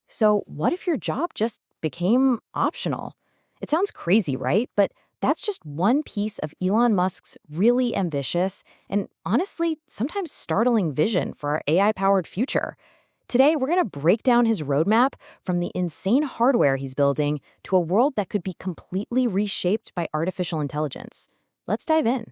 So, what if your job just became optional? It sounds crazy, right? But that's just one piece of Elon Musk's really ambitious and honestly, sometimes startling vision for our AI powered future. Today, we're going to break down his roadmap from the insane hardware he's building to a world that could be completely reshaped by artificial intelligence. Let's dive in.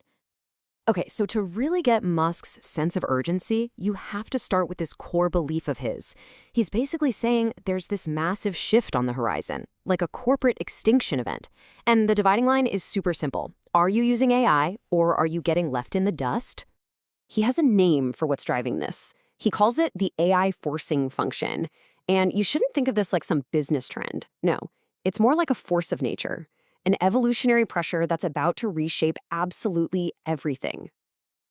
Okay, so to really get Musk's sense of urgency, you have to start with this core belief of his. He's basically saying there's this massive shift on the horizon, like a corporate extinction event. And the dividing line is super simple. Are you using AI, or are you getting left in the dust? He has a name for what's driving this. He calls it the AI forcing function. And you shouldn't think of this like some business trend. No, it's more like a force of nature, an evolutionary pressure that's about to reshape absolutely everything.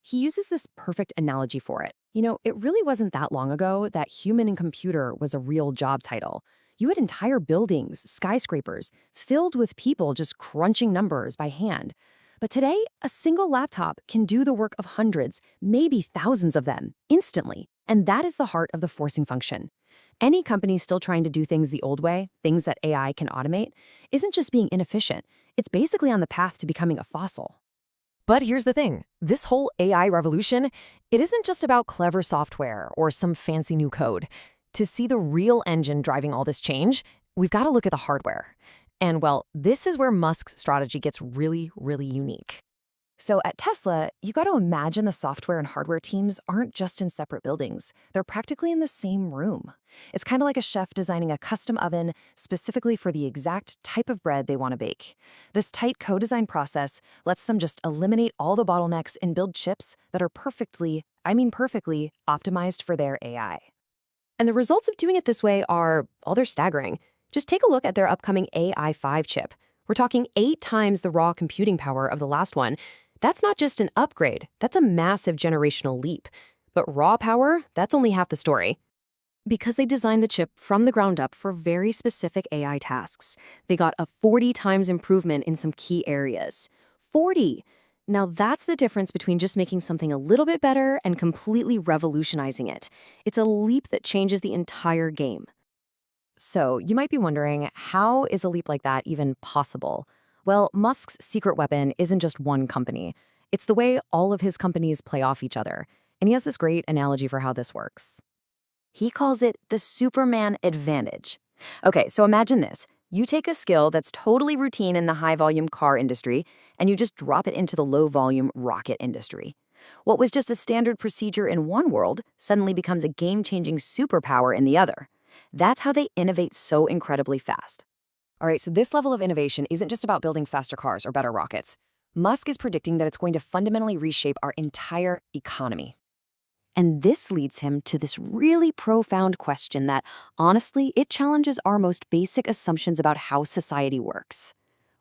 He uses this perfect analogy for it. It really wasn't that long ago that human and computer was a real job title. You had entire buildings, skyscrapers, filled with people just crunching numbers by hand. But today, a single laptop can do the work of hundreds, maybe thousands of them, instantly. And that is the heart of the forcing function. Any company still trying to do things the old way, things that AI can automate, isn't just being inefficient. It's basically on the path to becoming a fossil. But here's the thing, this whole AI revolution, it isn't just about clever software or some fancy new code. To see the real engine driving all this change, we've got to look at the hardware. And well, this is where Musk's strategy gets really, really unique. So at Tesla, you got to imagine the software and hardware teams aren't just in separate buildings. They're practically in the same room. It's kind of like a chef designing a custom oven specifically for the exact type of bread they want to bake. This tight co-design process lets them just eliminate all the bottlenecks and build chips that are perfectly, I mean perfectly, optimized for their AI. And the results of doing it this way are, they're staggering. Just take a look at their upcoming AI5 chip. We're talking 8 times the raw computing power of the last one. That's not just an upgrade, that's a massive generational leap. But raw power, that's only half the story. Because they designed the chip from the ground up for very specific AI tasks, they got a 40 times improvement in some key areas. 40! Now that's the difference between just making something a little bit better and completely revolutionizing it. It's a leap that changes the entire game. So you might be wondering, how is a leap like that even possible? Well, Musk's secret weapon isn't just one company. It's the way all of his companies play off each other. And he has this great analogy for how this works. He calls it the Superman advantage. Okay, so imagine this. You take a skill that's totally routine in the high-volume car industry, and you just drop it into the low-volume rocket industry. What was just a standard procedure in one world suddenly becomes a game-changing superpower in the other. That's how they innovate so incredibly fast. All right, so this level of innovation isn't just about building faster cars or better rockets. Musk is predicting that it's going to fundamentally reshape our entire economy. And this leads him to this really profound question that, honestly, it challenges our most basic assumptions about how society works.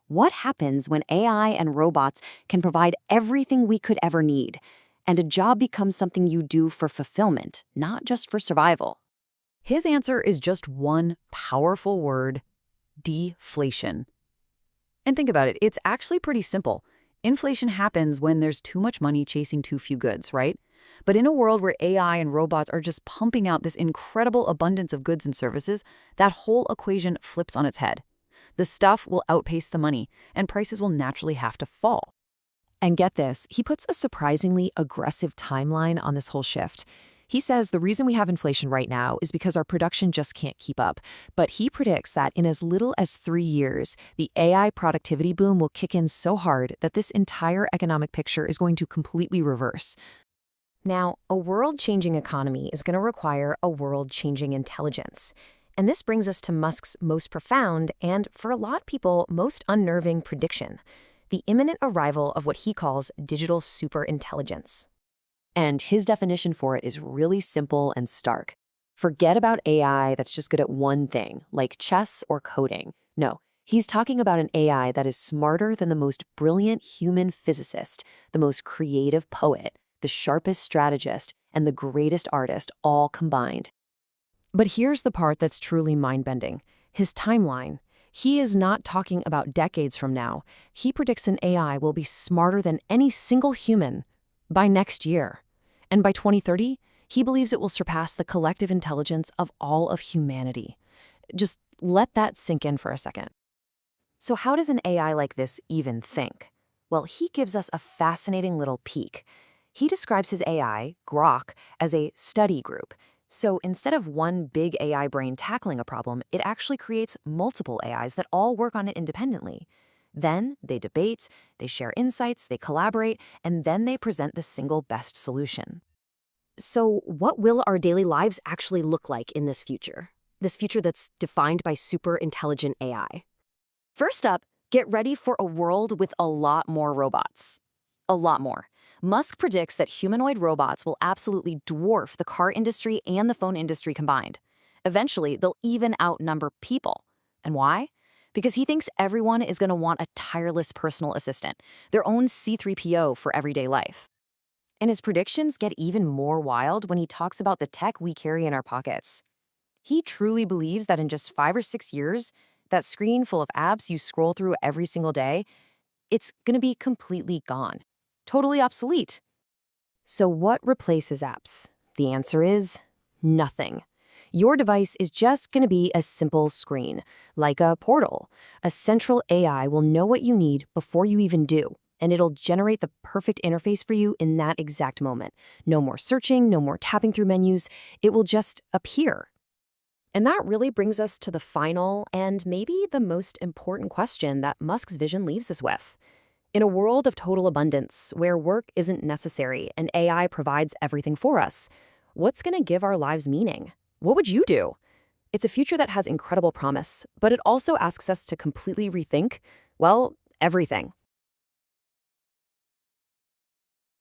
What happens when AI and robots can provide everything we could ever need, and a job becomes something you do for fulfillment, not just for survival? His answer is just one powerful word: deflation. And think about it, it's actually pretty simple. Inflation happens when there's too much money chasing too few goods, right? But in a world where AI and robots are just pumping out this incredible abundance of goods and services, that whole equation flips on its head. The stuff will outpace the money, and prices will naturally have to fall. And get this, he puts a surprisingly aggressive timeline on this whole shift. He says the reason we have inflation right now is because our production just can't keep up. But he predicts that in as little as 3 years, the AI productivity boom will kick in so hard that this entire economic picture is going to completely reverse. Now, a world-changing economy is going to require a world-changing intelligence. And this brings us to Musk's most profound and, for a lot of people, most unnerving prediction: the imminent arrival of what he calls digital superintelligence. And his definition for it is really simple and stark. Forget about AI that's just good at one thing, like chess or coding. No, he's talking about an AI that is smarter than the most brilliant human physicist, the most creative poet, the sharpest strategist, and the greatest artist all combined. But here's the part that's truly mind-bending: his timeline. He is not talking about decades from now. He predicts an AI will be smarter than any single human by next year. And by 2030, he believes it will surpass the collective intelligence of all of humanity. Just let that sink in for a second. So how does an AI like this even think? Well, he gives us a fascinating little peek. He describes his AI, Grok, as a study group. So instead of one big AI brain tackling a problem, it actually creates multiple AIs that all work on it independently. Then they debate, they share insights, they collaborate, and then they present the single best solution. So, what will our daily lives actually look like in this future? This future that's defined by super intelligent AI. First up, get ready for a world with a lot more robots. A lot more. Musk predicts that humanoid robots will absolutely dwarf the car industry and the phone industry combined. Eventually, they'll even outnumber people. And why? Because he thinks everyone is going to want a tireless personal assistant, their own C3PO for everyday life. And his predictions get even more wild when he talks about the tech we carry in our pockets. He truly believes that in just 5 or 6 years, that screen full of apps you scroll through every single day, it's going to be completely gone. Totally obsolete. So what replaces apps? The answer is nothing. Your device is just going to be a simple screen, like a portal. A central AI will know what you need before you even do, and it'll generate the perfect interface for you in that exact moment. No more searching, no more tapping through menus. It will just appear. And that really brings us to the final and maybe the most important question that Musk's vision leaves us with. In a world of total abundance, where work isn't necessary and AI provides everything for us, what's going to give our lives meaning? What would you do? It's a future that has incredible promise, but it also asks us to completely rethink, well, everything.